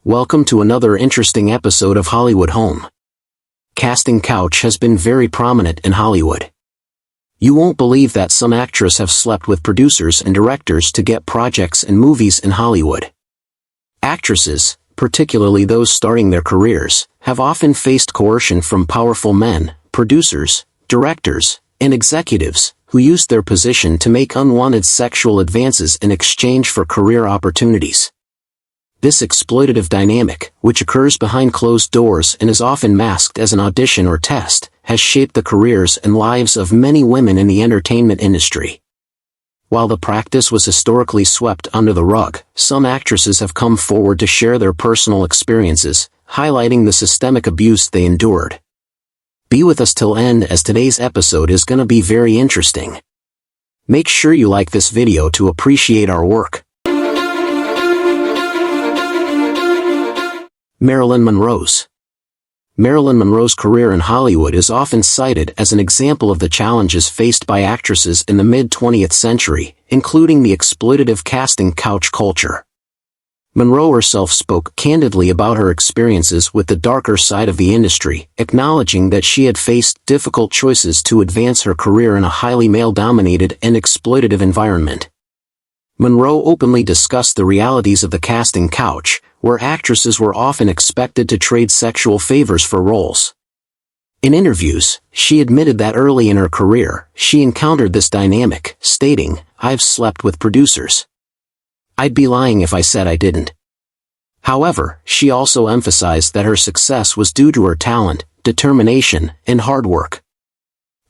Welcome to another interesting episode of Hollywood Home. Casting couch has been very prominent in Hollywood. You won't believe that some actors have slept with producers and directors to get projects and movies in Hollywood. Actresses, particularly those starting their careers, have often faced coercion from powerful men, producers, directors, and executives, who used their position to make unwanted sexual advances in exchange for career opportunities. This exploitative dynamic, which occurs behind closed doors and is often masked as an audition or test, has shaped the careers and lives of many women in the entertainment industry. While the practice was historically swept under the rug, some actresses have come forward to share their personal experiences, highlighting the systemic abuse they endured. Be with us till end, as today's episode is gonna be very interesting. Make sure you like this video to appreciate our work. Marilyn Monroe's career in Hollywood is often cited as an example of the challenges faced by actresses in the mid-20th century, including the exploitative casting couch culture. Monroe herself spoke candidly about her experiences with the darker side of the industry, acknowledging that she had faced difficult choices to advance her career in a highly male-dominated and exploitative environment. Monroe openly discussed the realities of the casting couch, where actresses were often expected to trade sexual favors for roles. In interviews, she admitted that early in her career, she encountered this dynamic, stating, "I've slept with producers. I'd be lying if I said I didn't." However, she also emphasized that her success was due to her talent, determination, and hard work.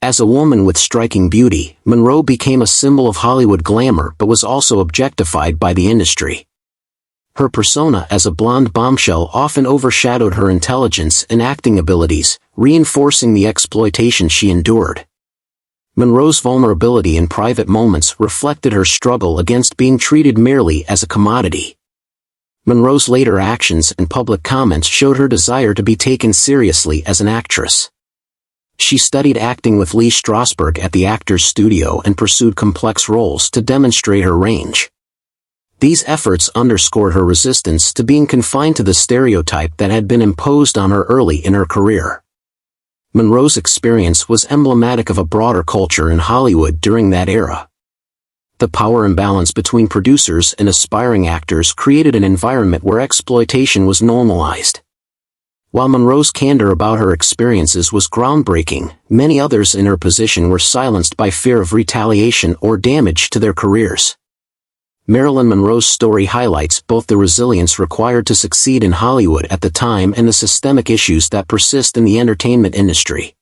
As a woman with striking beauty, Monroe became a symbol of Hollywood glamour but was also objectified by the industry. Her persona as a blonde bombshell often overshadowed her intelligence and acting abilities, reinforcing the exploitation she endured. Monroe's vulnerability in private moments reflected her struggle against being treated merely as a commodity. Monroe's later actions and public comments showed her desire to be taken seriously as an actress. She studied acting with Lee Strasberg at the Actors Studio and pursued complex roles to demonstrate her range. These efforts underscored her resistance to being confined to the stereotype that had been imposed on her early in her career. Monroe's experience was emblematic of a broader culture in Hollywood during that era. The power imbalance between producers and aspiring actors created an environment where exploitation was normalized. While Monroe's candor about her experiences was groundbreaking, many others in her position were silenced by fear of retaliation or damage to their careers. Marilyn Monroe's story highlights both the resilience required to succeed in Hollywood at the time and the systemic issues that persist in the entertainment industry.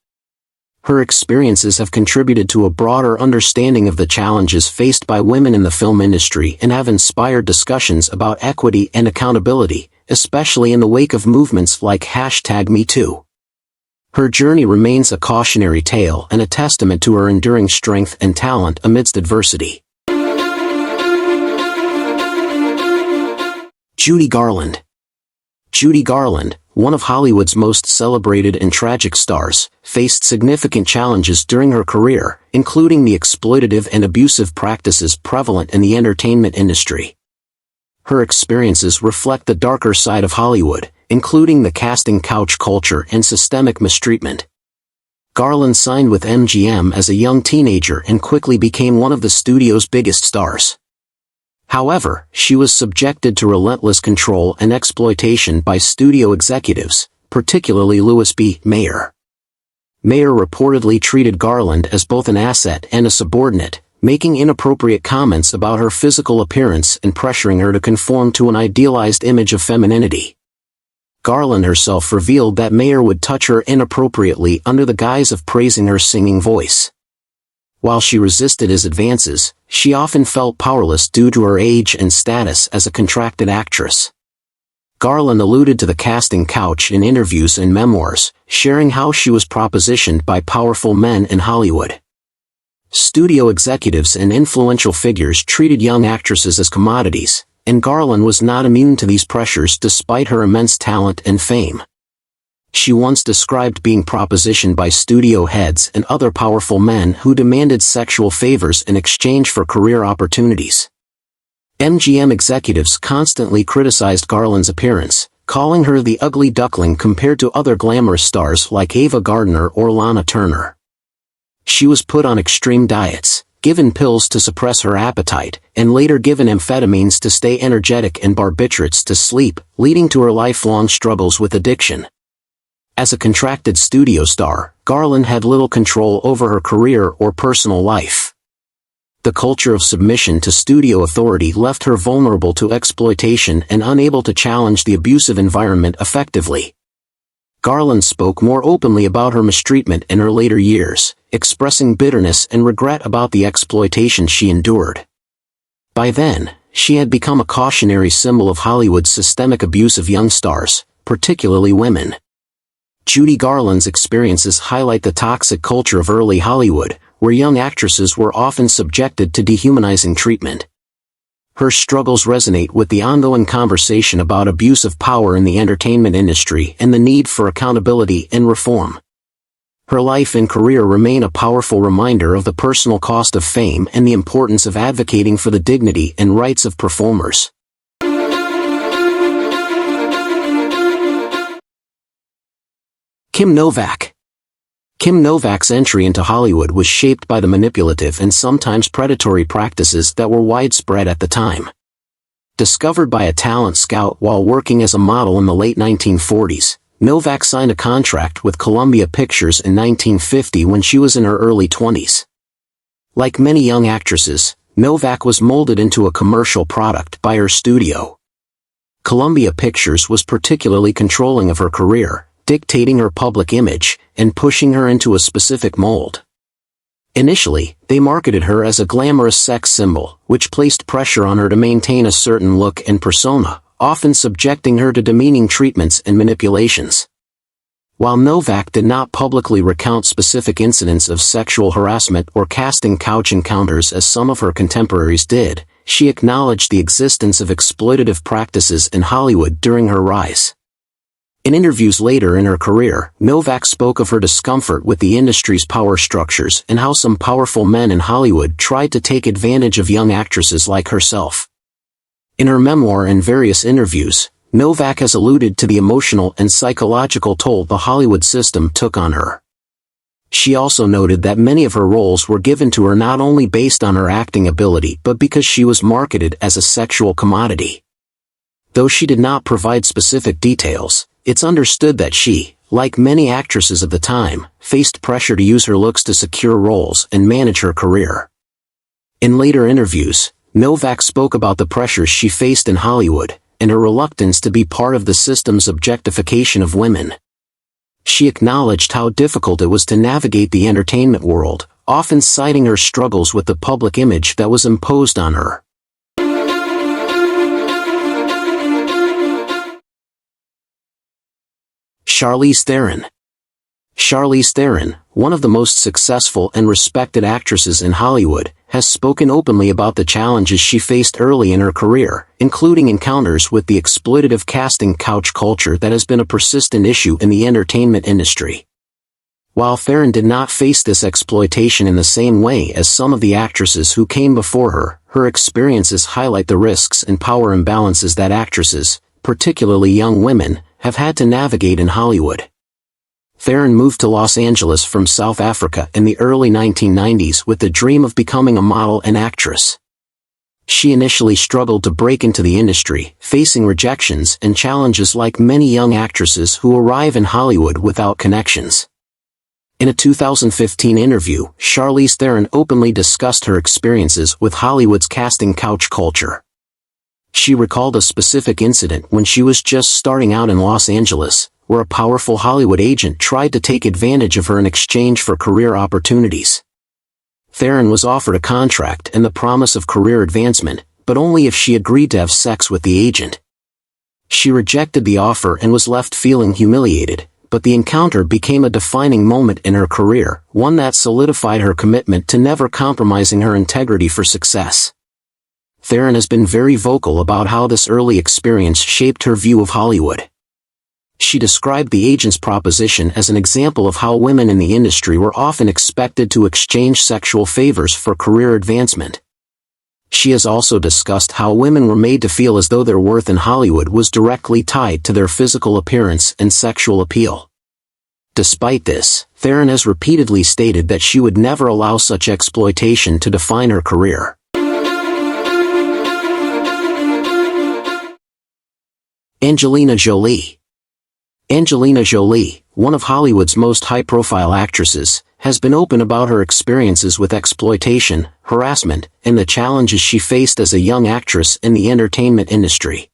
Her experiences have contributed to a broader understanding of the challenges faced by women in the film industry and have inspired discussions about equity and accountability, especially in the wake of movements like #MeToo. Her journey remains a cautionary tale and a testament to her enduring strength and talent amidst adversity. Judy Garland, one of Hollywood's most celebrated and tragic stars, faced significant challenges during her career, including the exploitative and abusive practices prevalent in the entertainment industry. Her experiences reflect the darker side of Hollywood, including the casting couch culture and systemic mistreatment. Garland signed with MGM as a young teenager and quickly became one of the studio's biggest stars. However, she was subjected to relentless control and exploitation by studio executives, particularly Louis B. Mayer. Mayer reportedly treated Garland as both an asset and a subordinate, making inappropriate comments about her physical appearance and pressuring her to conform to an idealized image of femininity. Garland herself revealed that Mayer would touch her inappropriately under the guise of praising her singing voice. While she resisted his advances, she often felt powerless due to her age and status as a contracted actress. Garland alluded to the casting couch in interviews and memoirs, sharing how she was propositioned by powerful men in Hollywood. Studio executives and influential figures treated young actresses as commodities, and Garland was not immune to these pressures despite her immense talent and fame. She once described being propositioned by studio heads and other powerful men who demanded sexual favors in exchange for career opportunities. MGM executives constantly criticized Garland's appearance, calling her the ugly duckling compared to other glamorous stars like Ava Gardner or Lana Turner. She was put on extreme diets, given pills to suppress her appetite, and later given amphetamines to stay energetic and barbiturates to sleep, leading to her lifelong struggles with addiction. As a contracted studio star, Garland had little control over her career or personal life. The culture of submission to studio authority left her vulnerable to exploitation and unable to challenge the abusive environment effectively. Garland spoke more openly about her mistreatment in her later years, expressing bitterness and regret about the exploitation she endured. By then, she had become a cautionary symbol of Hollywood's systemic abuse of young stars, particularly women. Judy Garland's experiences highlight the toxic culture of early Hollywood, where young actresses were often subjected to dehumanizing treatment. Her struggles resonate with the ongoing conversation about abuse of power in the entertainment industry and the need for accountability and reform. Her life and career remain a powerful reminder of the personal cost of fame and the importance of advocating for the dignity and rights of performers. Kim Novak. Kim Novak's entry into Hollywood was shaped by the manipulative and sometimes predatory practices that were widespread at the time. Discovered by a talent scout while working as a model in the late 1940s, Novak signed a contract with Columbia Pictures in 1950 when she was in her early 20s. Like many young actresses, Novak was molded into a commercial product by her studio. Columbia Pictures was particularly controlling of her career, dictating her public image, and pushing her into a specific mold. Initially, they marketed her as a glamorous sex symbol, which placed pressure on her to maintain a certain look and persona, often subjecting her to demeaning treatments and manipulations. While Novak did not publicly recount specific incidents of sexual harassment or casting couch encounters as some of her contemporaries did, she acknowledged the existence of exploitative practices in Hollywood during her rise. In interviews later in her career, Novak spoke of her discomfort with the industry's power structures and how some powerful men in Hollywood tried to take advantage of young actresses like herself. In her memoir and various interviews, Novak has alluded to the emotional and psychological toll the Hollywood system took on her. She also noted that many of her roles were given to her not only based on her acting ability but because she was marketed as a sexual commodity. Though she did not provide specific details, it's understood that she, like many actresses of the time, faced pressure to use her looks to secure roles and manage her career. In later interviews, Novak spoke about the pressures she faced in Hollywood, and her reluctance to be part of the system's objectification of women. She acknowledged how difficult it was to navigate the entertainment world, often citing her struggles with the public image that was imposed on her. Charlize Theron. Charlize Theron, one of the most successful and respected actresses in Hollywood, has spoken openly about the challenges she faced early in her career, including encounters with the exploitative casting couch culture that has been a persistent issue in the entertainment industry. While Theron did not face this exploitation in the same way as some of the actresses who came before her, her experiences highlight the risks and power imbalances that actresses, particularly young women, have had to navigate in Hollywood. Theron moved to Los Angeles from South Africa in the early 1990s with the dream of becoming a model and actress. She initially struggled to break into the industry, facing rejections and challenges like many young actresses who arrive in Hollywood without connections. In a 2015 interview, Charlize Theron openly discussed her experiences with Hollywood's casting couch culture. She recalled a specific incident when she was just starting out in Los Angeles, where a powerful Hollywood agent tried to take advantage of her in exchange for career opportunities. Theron was offered a contract and the promise of career advancement, but only if she agreed to have sex with the agent. She rejected the offer and was left feeling humiliated, but the encounter became a defining moment in her career, one that solidified her commitment to never compromising her integrity for success. Theron has been very vocal about how this early experience shaped her view of Hollywood. She described the agent's proposition as an example of how women in the industry were often expected to exchange sexual favors for career advancement. She has also discussed how women were made to feel as though their worth in Hollywood was directly tied to their physical appearance and sexual appeal. Despite this, Theron has repeatedly stated that she would never allow such exploitation to define her career. Angelina Jolie. Angelina Jolie, one of Hollywood's most high-profile actresses, has been open about her experiences with exploitation, harassment, and the challenges she faced as a young actress in the entertainment industry.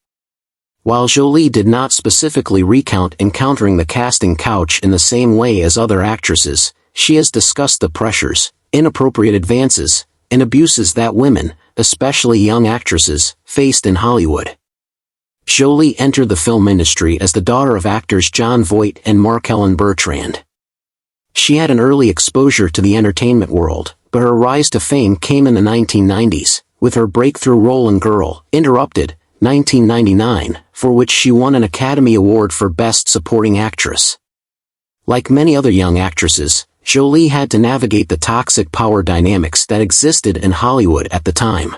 While Jolie did not specifically recount encountering the casting couch in the same way as other actresses, she has discussed the pressures, inappropriate advances, and abuses that women, especially young actresses, faced in Hollywood. Jolie entered the film industry as the daughter of actors Jon Voight and Mark-Ellen Bertrand. She had an early exposure to the entertainment world, but her rise to fame came in the 1990s, with her breakthrough role in Girl, Interrupted, 1999, for which she won an Academy Award for Best Supporting Actress. Like many other young actresses, Jolie had to navigate the toxic power dynamics that existed in Hollywood at the time.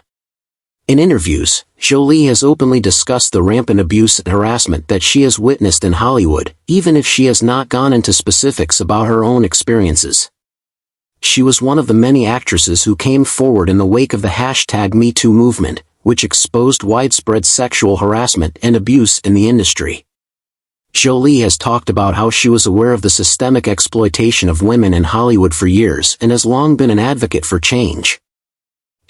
In interviews, Jolie has openly discussed the rampant abuse and harassment that she has witnessed in Hollywood, even if she has not gone into specifics about her own experiences. She was one of the many actresses who came forward in the wake of the #MeToo movement, which exposed widespread sexual harassment and abuse in the industry. Jolie has talked about how she was aware of the systemic exploitation of women in Hollywood for years and has long been an advocate for change.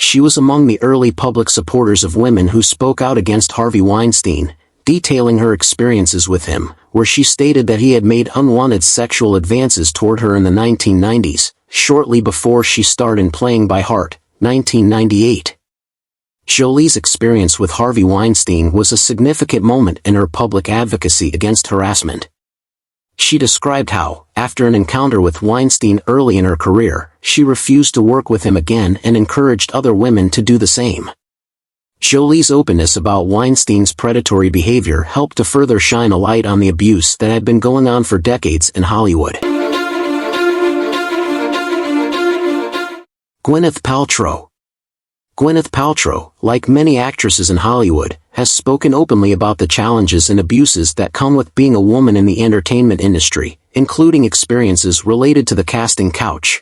She was among the early public supporters of women who spoke out against Harvey Weinstein, detailing her experiences with him, where she stated that he had made unwanted sexual advances toward her in the 1990s, shortly before she starred in Playing by Heart, 1998. Jolie's experience with Harvey Weinstein was a significant moment in her public advocacy against harassment. She described how, after an encounter with Weinstein early in her career, she refused to work with him again and encouraged other women to do the same. Jolie's openness about Weinstein's predatory behavior helped to further shine a light on the abuse that had been going on for decades in Hollywood. Gwyneth Paltrow. Gwyneth Paltrow, like many actresses in Hollywood, has spoken openly about the challenges and abuses that come with being a woman in the entertainment industry, including experiences related to the casting couch.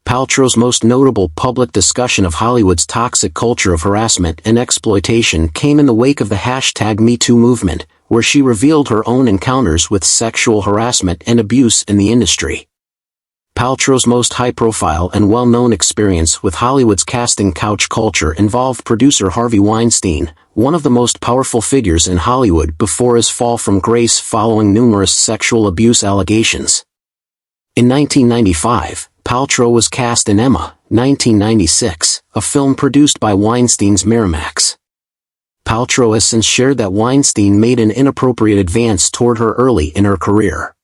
Paltrow's most notable public discussion of Hollywood's toxic culture of harassment and exploitation came in the wake of the #MeToo movement, where she revealed her own encounters with sexual harassment and abuse in the industry. Paltrow's most high-profile and well-known experience with Hollywood's casting couch culture involved producer Harvey Weinstein, one of the most powerful figures in Hollywood before his fall from grace following numerous sexual abuse allegations. In 1995, Paltrow was cast in Emma, 1996, a film produced by Weinstein's Miramax. Paltrow has since shared that Weinstein made an inappropriate advance toward her early in her career.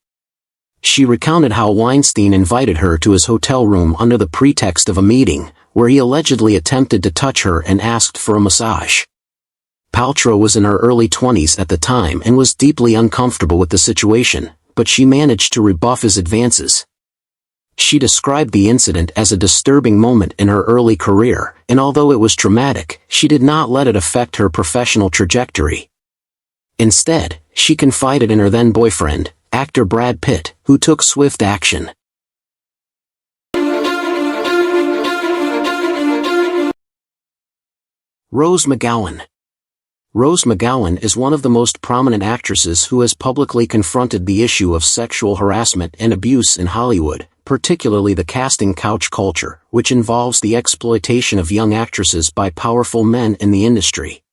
She recounted how Weinstein invited her to his hotel room under the pretext of a meeting, where he allegedly attempted to touch her and asked for a massage. Paltrow was in her early 20s at the time and was deeply uncomfortable with the situation, but she managed to rebuff his advances. She described the incident as a disturbing moment in her early career, and although it was traumatic, she did not let it affect her professional trajectory. Instead, she confided in her then-boyfriend, actor Brad Pitt, who took swift action. Rose McGowan. Rose McGowan is one of the most prominent actresses who has publicly confronted the issue of sexual harassment and abuse in Hollywood, particularly the casting couch culture, which involves the exploitation of young actresses by powerful men in the industry.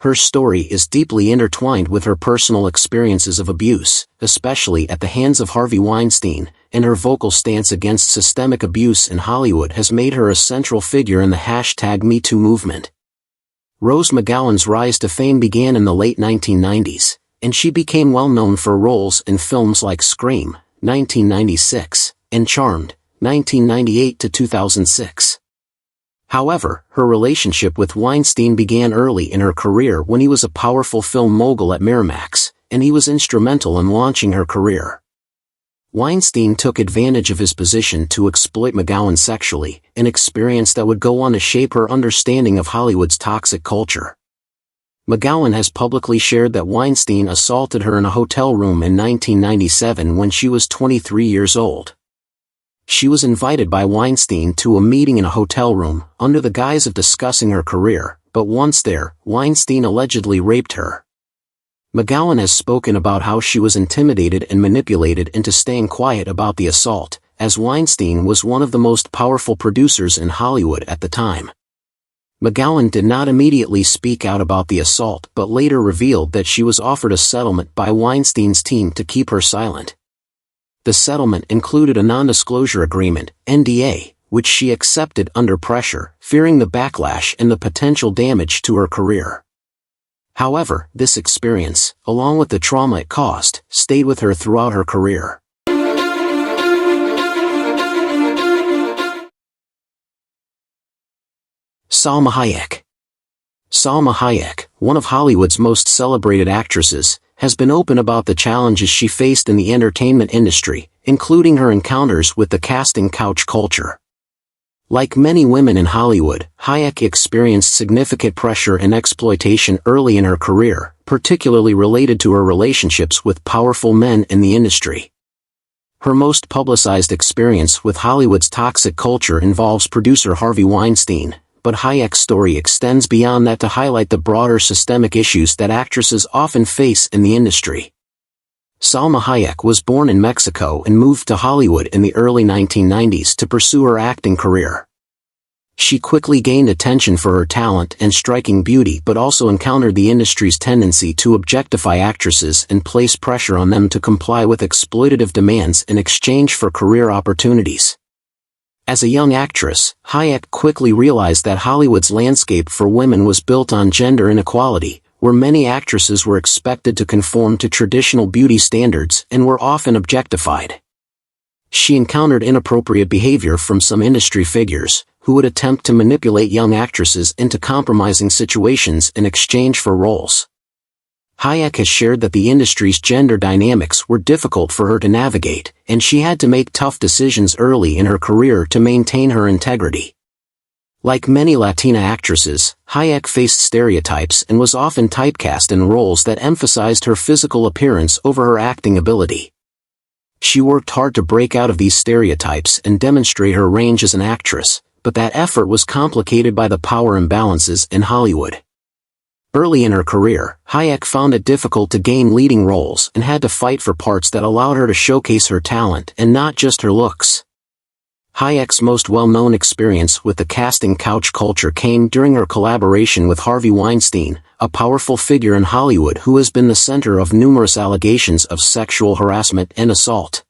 Her story is deeply intertwined with her personal experiences of abuse, especially at the hands of Harvey Weinstein, and her vocal stance against systemic abuse in Hollywood has made her a central figure in the #MeToo movement. Rose McGowan's rise to fame began in the late 1990s, and she became well known for roles in films like Scream, 1996, and Charmed, 1998 to 2006. However, her relationship with Weinstein began early in her career when he was a powerful film mogul at Miramax, and he was instrumental in launching her career. Weinstein took advantage of his position to exploit McGowan sexually, an experience that would go on to shape her understanding of Hollywood's toxic culture. McGowan has publicly shared that Weinstein assaulted her in a hotel room in 1997 when she was 23 years old. She was invited by Weinstein to a meeting in a hotel room, under the guise of discussing her career, but once there, Weinstein allegedly raped her. McGowan has spoken about how she was intimidated and manipulated into staying quiet about the assault, as Weinstein was one of the most powerful producers in Hollywood at the time. McGowan did not immediately speak out about the assault but later revealed that she was offered a settlement by Weinstein's team to keep her silent. The settlement included a non-disclosure agreement, NDA, which she accepted under pressure, fearing the backlash and the potential damage to her career. However, this experience, along with the trauma it caused, stayed with her throughout her career. Salma Hayek. Salma Hayek, one of Hollywood's most celebrated actresses, has been open about the challenges she faced in the entertainment industry, including her encounters with the casting couch culture. Like many women in Hollywood, Hayek experienced significant pressure and exploitation early in her career, particularly related to her relationships with powerful men in the industry. Her most publicized experience with Hollywood's toxic culture involves producer Harvey Weinstein, but Hayek's story extends beyond that to highlight the broader systemic issues that actresses often face in the industry. Salma Hayek was born in Mexico and moved to Hollywood in the early 1990s to pursue her acting career. She quickly gained attention for her talent and striking beauty but also encountered the industry's tendency to objectify actresses and place pressure on them to comply with exploitative demands in exchange for career opportunities. As a young actress, Hayek quickly realized that Hollywood's landscape for women was built on gender inequality, where many actresses were expected to conform to traditional beauty standards and were often objectified. She encountered inappropriate behavior from some industry figures, who would attempt to manipulate young actresses into compromising situations in exchange for roles. Hayek has shared that the industry's gender dynamics were difficult for her to navigate, and she had to make tough decisions early in her career to maintain her integrity. Like many Latina actresses, Hayek faced stereotypes and was often typecast in roles that emphasized her physical appearance over her acting ability. She worked hard to break out of these stereotypes and demonstrate her range as an actress, but that effort was complicated by the power imbalances in Hollywood. Early in her career, Hayek found it difficult to gain leading roles and had to fight for parts that allowed her to showcase her talent and not just her looks. Hayek's most well-known experience with the casting couch culture came during her collaboration with Harvey Weinstein, a powerful figure in Hollywood who has been the center of numerous allegations of sexual harassment and assault.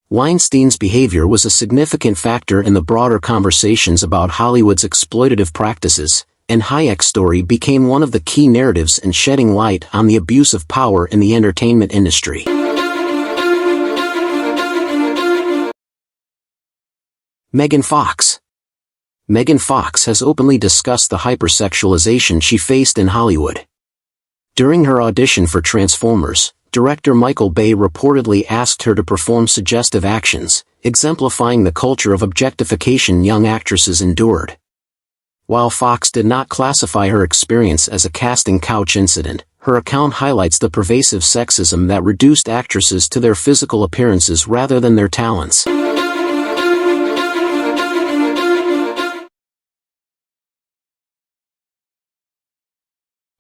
Weinstein's behavior was a significant factor in the broader conversations about Hollywood's exploitative practices, and Hayek's story became one of the key narratives in shedding light on the abuse of power in the entertainment industry. Megan Fox. Megan Fox has openly discussed the hypersexualization she faced in Hollywood. During her audition for Transformers, director Michael Bay reportedly asked her to perform suggestive actions, exemplifying the culture of objectification young actresses endured. While Fox did not classify her experience as a casting couch incident, her account highlights the pervasive sexism that reduced actresses to their physical appearances rather than their talents.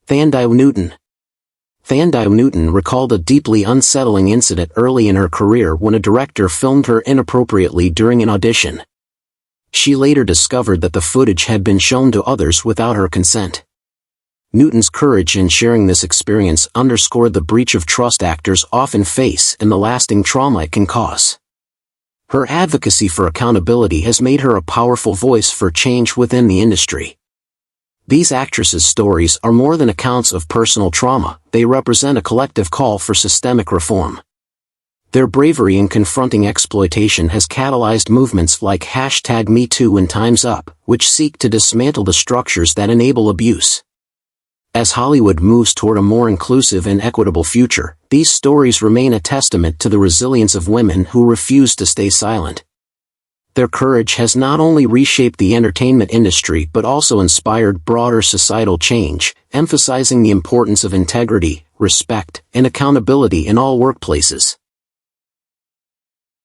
Thandai Newton. Thandai Newton recalled a deeply unsettling incident early in her career when a director filmed her inappropriately during an audition. She later discovered that the footage had been shown to others without her consent. Newton's courage in sharing this experience underscored the breach of trust actors often face and the lasting trauma it can cause. Her advocacy for accountability has made her a powerful voice for change within the industry. These actresses' stories are more than accounts of personal trauma, they represent a collective call for systemic reform. Their bravery in confronting exploitation has catalyzed movements like #MeToo and Time's Up, which seek to dismantle the structures that enable abuse. As Hollywood moves toward a more inclusive and equitable future, these stories remain a testament to the resilience of women who refuse to stay silent. Their courage has not only reshaped the entertainment industry but also inspired broader societal change, emphasizing the importance of integrity, respect, and accountability in all workplaces.